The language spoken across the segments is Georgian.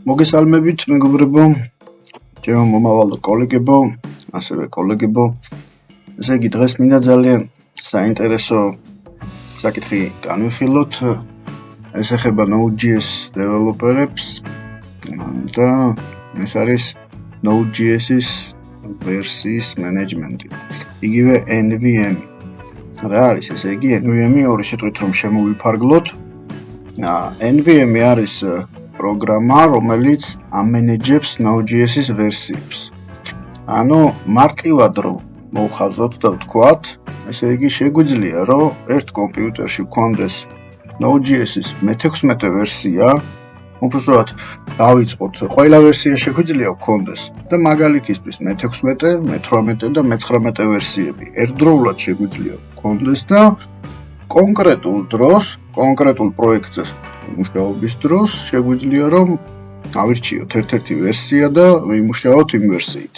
მოგესალმებით, მეგობრებო, ჩემო მომავალ კოლეგებო, ასევე კოლეგებო. ესე იგი, დღეს მინდა ძალიან საინტერესო საკითხი განვიხილოთ. ეს ეხება NodeJs დეველოპერებს და ეს არის NodeJs-ის ვერსიის მენეჯმენტი. იგივე NVM. რა არის ესე იგი NVM-ი ორი სიტყვით რომ შემოვიფარგლოთ. NVM-ი არის პროგრამა, რომელიც ამენეჯებს NodeJs-ის ვერსიებს. ანუ მარტივად რომ მოვხაზოთ და ვთქვათ, ესე იგი შეგვიძლია რომ ერთ კომპიუტერში გქონდეს NodeJs-ის მე-16 ვერსია, უბრალოდ დავიწყოთ, ყველა ვერსია შეგვიძლია გქონდეს და მაგალითისთვის მე-16, მე-18 და მე-19 ვერსიები ერთდროულად შეგვიძლია გქონდეს და კონკრეტულ დროს, კონკრეტულ პროექტზე მუშაობის დროს შეგვიძლია რომ ავირჩიოთ ერთ-ერთი ვერსია და ვიმუშაოთ იმ ვერსიით.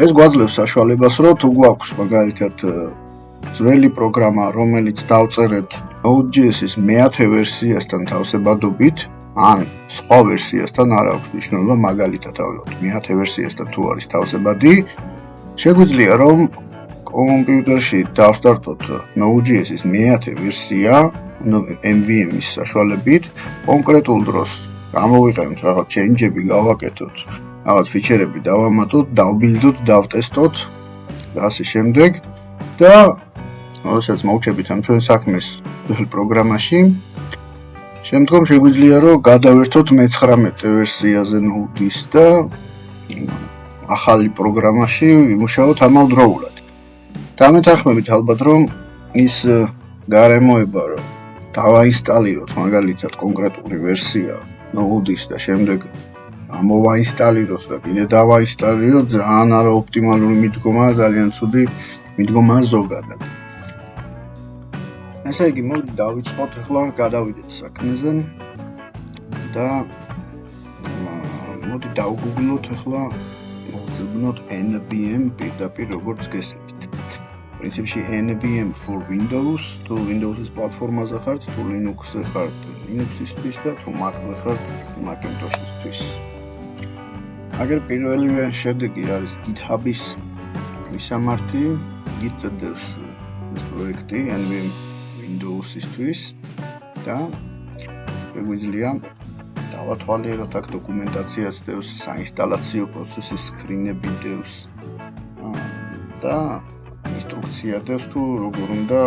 ეს გვაძლევს საშუალებას, რომ თუ გვაქვს მაგალითად ძველი პროგრამა, რომელიც დავწერეთ NodeJs-ის მე-10 ვერსიასთან თავსებადობით, ან სხვა ვერსიასთან არ აქვს მნიშვნელობა, მაგალითად ავიღოთ მე-10 ვერსიასთან თუ არის თავსებადი, შეგვიძლია რომ კომპიუტერში დავსტარტოთ NodeJs-ის მე-10 ვერსია, NVM-ის საშუალებით, კონკრეტულ დროს გამოვიყენოთ რაღაც change-ები, გავაკეთოთ, რაღაც ფიჩერები დავამატოთ, დავბილდოთ, დავტესტოთ და ასე შემდეგ და როდესაც მოვჩებით ამ ჩვენ საქმეს პროგრამაში, შემდგომ შეგვიძლია რომ გადავერთოთ მე-19 ვერსიაზე Node-ის და ახალი პროგრამაში ვიმუშაოთ ამავდროულად. დამეთანხმებით ალბათ რომ ის გარემოება რომ დავაინსტალიროთ მაგალითად კონკრეტული ვერსია Node-ის და შემდეგ მოვაინსტალიროთ და კიდე დავაინსტალიროთ ძალიან არაოპტიმალური მიდგომა, ძალიან ცუდი მიდგომა ზოგადად. ესე იგი, მოდი დავიწყოთ ახლა გადავიდეთ საქმეზე და მოდი დავგუგლოთ ახლა მოვძებნოთ NVM პირდაპირ როგორც გესმით. პრინციპში NVM for Windows, თუ Windows-ის პლატფორმაზე ხართ, თუ Linux-ზე ხართ, Linux-ისთვის და თუ Mac-ზე ხართ, Macintosh-ისთვის. აგერ პირველივე შედეგი არის GitHub-ის მისამართი, Git წედებს ეს პროექტი NVM Windows-ისთვის და შეგვიძლია დავათვალიეროთ აქ დოკუმენტაციას დევს, საინსტალაციო პროცესის სკრინები დევს და ინსტრუქცია დევს თუ როგორ უნდა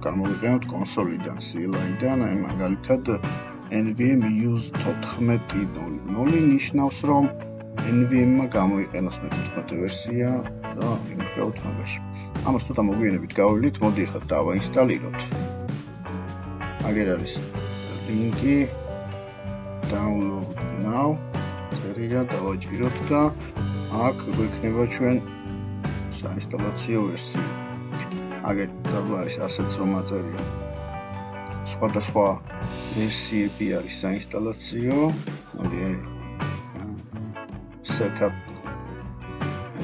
გამოიყენოთ კონსოლიდან, CLI-დან, აი მაგალითად NVM use 14.0 ნიშნავს რომ NVM-მა გამოიყენოს მე-15 ვერსია და იმუშაოთ მაგაში. ამას ცოტა მოგვიანებით გავივლით, მოდი ახლა დავაინსტალიროთ. აგერ არის ლინკი download now, წერია დავაჭიროთ და აქ გვექნება ჩვენ საინსტალაციო ვერსია. აგერ არის ასეც რომ აწერია. სხვადასხვა ვერსიები არის საინსტალაციო. მოდი აი setup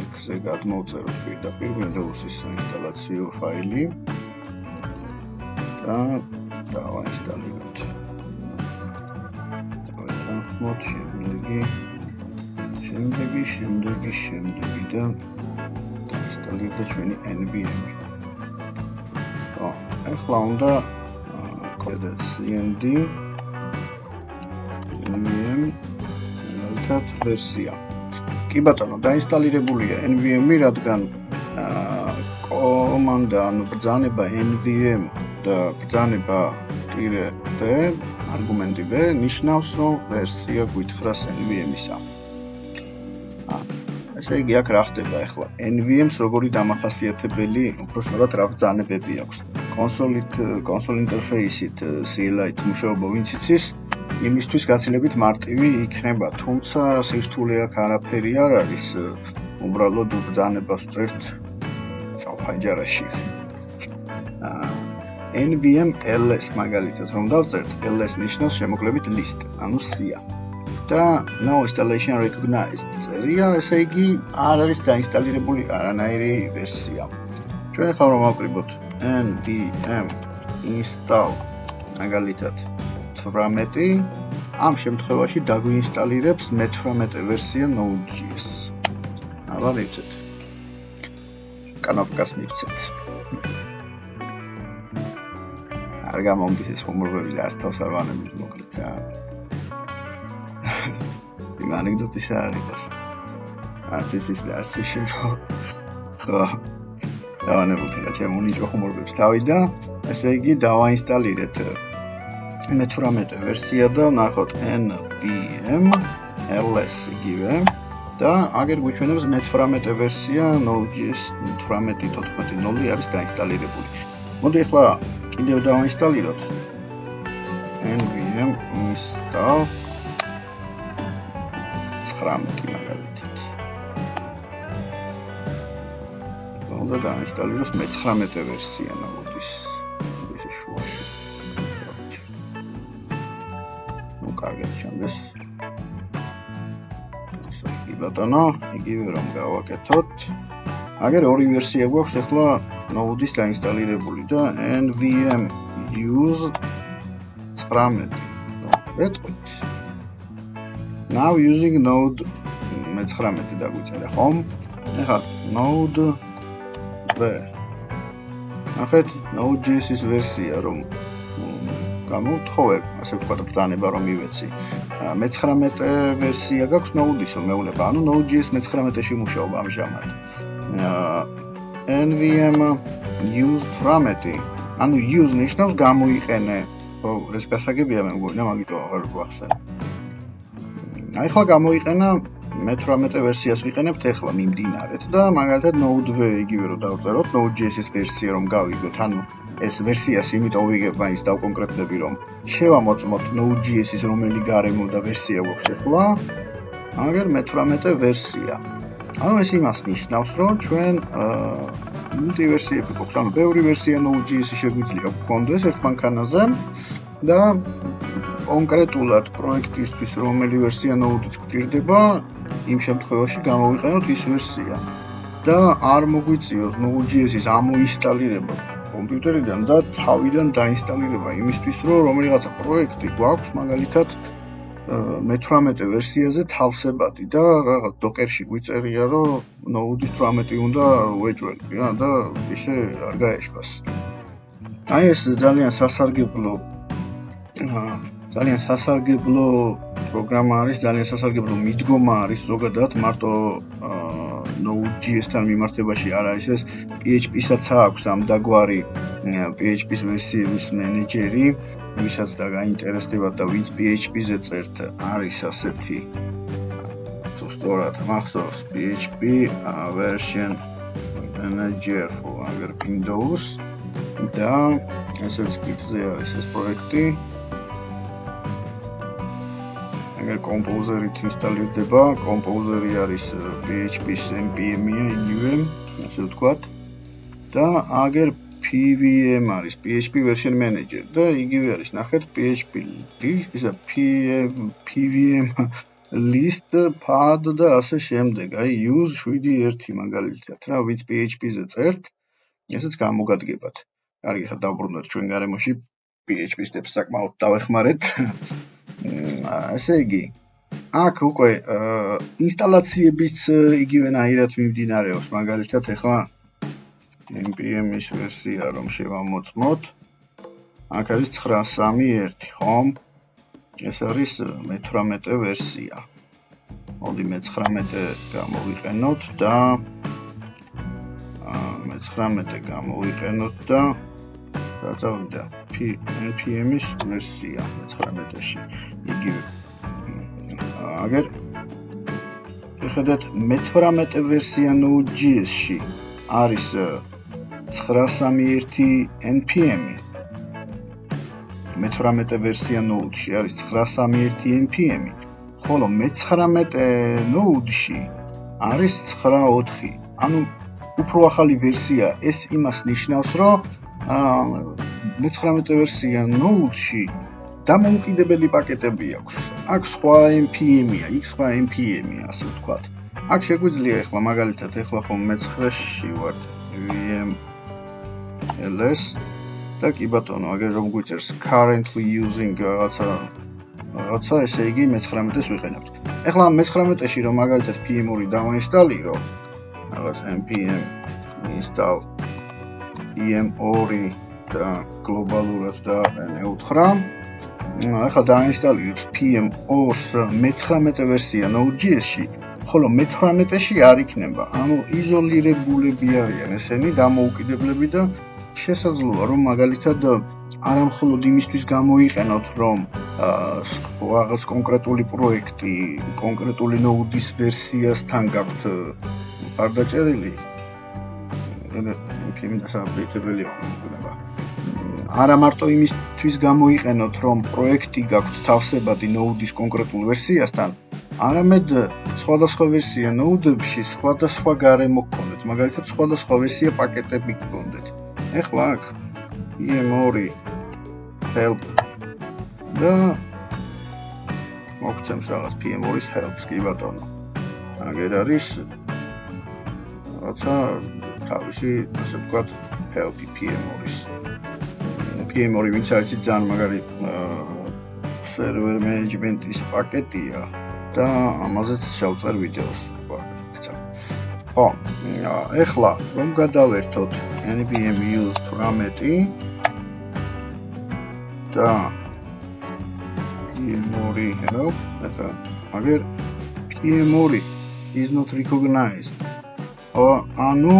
ექსზე გადმოვწეროთ პირდაპირ Windows-ის საინსტალაციო ფაილი და დავაინსტალიროთ. დავეთანხმოთ შემდეგი და დავინსტალირდა ჩვენი NVM-ი. ახლა უნდა cmd NVM ვერსია. კი ბატონო, დაინსტალირებულია NVM-ი, რადგან კომანდა, ანუ ბრძანება NVM და ბრძანება -v, არგუმენტი v ნიშნავს, რომ ვერსია გვითხრას NVM-ისა. ესე იგი, აქ რა ხდება ახლა? NVM-ს როგორი დამახასიათებელი, უბრალოდ რა ბრძანებები აქვს? კონსოლ ინტერფეისით CLI-ით მუშაობა ვინც იცის, იმისთვის გაცილებით მარტივი იქნება, თუმცა სირთულე აქ არაფერი არ არის, უბრალოდ ბრძანებას ვწერთ ფანჯარაში. NVM ls მაგალითად რომ დავწერთ, ls ნიშნავს შემოკლებით list, ანუ სია. და no installation recognized წერია, ესე იგი არ არის დაინსტალირებული არანაირი ვერსია. ჩვენ ახლა რომ ავკრიბოთ nvm install მაგალითად 18 ამ შემთხვევაში დაგვინსტალირებს მე-18 ვერსია NodeJs. აბა მივცეთ. კანოპკას მივცეთ. არ გამომდის ეს ხუმრობები და არც თავს არ ვანებთ მოკლედ რა. იმ ანეკდოტის არ იყოს. არც ის და არც ის ხო. დავანებოთ რა ჩემ უნიჭო ხუმრობებს თავი და ესე იგი დავაინსტალირეთ მე-18 ვერსია და ნახოთ NVM-ს იგივე და აგერ გვიჩვენებს მე-18 ვერსია NodeJs 18.14.0 არის დაინსტალირებული. მოდი ახლა კიდევ დავაინსტალიროთ NVM-install 19 მაგალითად. უნდა დაინსტალიროს მე-19 ვერსია NodeJs ეს შუაში. კარგად ჩანდეს. ისე ბატონო, იგივე რომ გავაკეთოთ. აგერ ორი ვერსია გვაქვს ახლა Node-ის დაინსტალირებული და NVM-ს 19. ვეტყვით. Now using Node მე-19 დაგვიწერა, ხომ? ახლა Node ნახეთ NodeJs-ის ვერსია რომ გამოვთხოვებ, ასე ვთქვათ, ბრძანება რომ მივეცი. მე-19 ვერსია გაქვს Node-ისო მეუნება, ანუ NodeJs მე-19-ში მუშაობ ამჟამად. NVM-ს 18, ანუ use ნიშნავს გამოიყენე. ხო, ეს გასაგებია მე მგონი, მაგიტო აღარ გვახსენე. აი ხა გამოიყენა მე-18 ვერსიას ვიყენებთ ახლა მიმდინარეთ და მაგალითად Node იგივე რომ დავწეროთ NodeJs-ის ვერსია რომ გავიგოთ, ანუ ეს ვერსიას იმიტომ ვიგებ მაინც დავკონკრეტდები რომ შევამოწმოთ NodeJs-ის რომელი გარემო და ვერსია გვაქვს ახლა. აგერ მე-18 ვერსია. ანუ ეს იმას ნიშნავს რომ ჩვენ მულტივერსიები გვაქვს, ანუ ბევრი ვერსია NodeJs-ი შეგვიძლია გვქონდეს ერთ მანქანაზე და კონკრეტულად პროექტისთვის რომელი ვერსია Node-იც გვჭირდება, იმ შემთხვევაში გამოვიყენოთ ის ვერსია და არ მოგვიწიოს NodeJs-ის ამოინსტალირება კომპიუტერიდან და თავიდან დაინსტალირება იმისთვის, რომ რომელიღაცა პროექტი გვაქვს, მაგალითად მე-18 ვერსიაზე თავსებადი და რაღაც დოკერში გვიწერია, რომ Node-ის 18 უნდა ვეჭველი და ისე არ გაეშვას. აი ეს ძალიან სასარგებლო პროგრამა არის, ძალიან სასარგებლო მიდგომა არის ზოგადად მარტო NodeJs-თან მიმართებაში არ არის ეს PHP-საც აქვს ამ დაგვარი PHP-ს ვერსიების მენეჯერი, ვისაც და გაინტერესდებათ და ვინც PHP-ზე წერთ, არის ასეთი თუ სწორად მახსოვს PHP version manager for Windows და ესეც კიტზე არის ეს პროექტი. აგერ კომპოზერით ინსტალირდება, კომპოზერი არის PHP-ს NVM-ია იგივე, ასე ვთქვათ. და აგერ PVM არის PHP version manager და იგივე არის, ნახეთ PHP ისა PVM list pad და ასე შემდეგ. აი use 7.1 მაგალითად რა, ვინც PHP-ზე წერთ, ესეც გამოგადგებათ. კარგი, ხა დავბრუნდეთ ჩვენ გარემოში PHP steps საკმაოდ დავეხმარეთ. ესე იგი, აქ უკვე ინსტალაციებიც იგივენაირად მიმდინარეობს, მაგალითად ახლა NVM-ის ვერსია რომ შევამოწმოთ, აქ არის 9.3.1, ხომ? ეს არის მე-18 ვერსია. მოდი მე-19 გამოვიყენოთ და მე-19 გამოვიყენოთ და დაწავიდა NVM-ის ვერსია მე-19-ში. იგივე. აგერ შეხედეთ მე-18 ვერსია NodeJs-ში არის 9.3.1 NPM-ი. მე-18 ვერსია Node-ში არის 9.3.1 NPM-ი. ხოლო მე-19 Node-ში არის 9.4. ანუ უფრო ახალი ვერსია, ეს იმას ნიშნავს, რომ მე-19 ვერსია Node-ში დამოუკიდებელი პაკეტები აქვს. აქ სხვა NPM-ია, იქ სხვა NPM-ია, ასე ვთქვათ. აქ შეგვიძლია ახლა მაგალითად ახლა ხომ მე-9-ში ვარ NVM-ls და კი ბატონო, აგერ რომ გვიწერს currently using რაღაცა როცა ესე იგი მე-19-ს ვიყენებთ. ეხლა 19-ში რომ მაგალითად PM2 დავაინსტალირო, რაღაც npm install PM2 და გლობალურად და ნეუთხრა. ეხლა დაინსტალირებს PM2-ს მე-19 ვერსია NodeJs-ში, ხოლო მე-18-ში არ იქნება. ანუ იზოლირებულები არიან ესენი დამოუკიდებლები და შესაძლოა რომ მაგალითად არა მხოლოდ იმისთვის გამოიყენოთ, რომ რაღაც კონკრეტული პროექტი, კონკრეტული Node-ის ვერსიასთან გაქვთ მხარდაჭერილი, იმის აპდეიტებელი იქნება. არა მარტო იმისთვის გამოიყენოთ, რომ პროექტი გაქვთ თავსებადი Node-ის კონკრეტულ ვერსიასთან, არამედ სხვადასხვა ვერსია Node-ებში სხვადასხვა გარემო გქონდეთ, მაგალითად სხვადასხვა ვერსია პაკეტები გქონდეთ. ეხლა აქ PM2 help და მოგცემს რაღაც PM2-ის help-ს, კი ბატონო. აგერ არის რაღაცა თავისი, ასე ვთქვათ, help-ი PM2-ის. PM2 ვინც არის ძალიან მაგარი server management-ის პაკეტია და ამაზეც შევწერ ვიდეოს. ხო, ეხლა რომ გადავერთოთ NVM-ს 18 და PM2 help, აგერ PM2 is not recognized. ანუ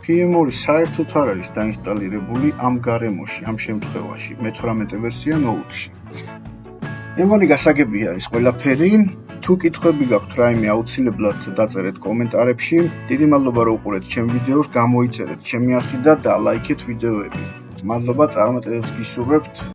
PM2 საერთოდ არ არის დაინსტალირებული ამ გარემოში, ამ შემთხვევაში, მე-18 ვერსია Node-ში. მეგონი გასაგებია ეს ყველაფერი. თუ კითხვები გაქვთ რაიმე აუცილებლად დაწერეთ კომენტარებში. დიდი მადლობა რომ უყურეთ ჩემ ვიდეოს, გამოიწერეთ ჩემი არხი და დალაიქეთ ვიდეოები. მადლობა, წარმატებებს გისურვებთ.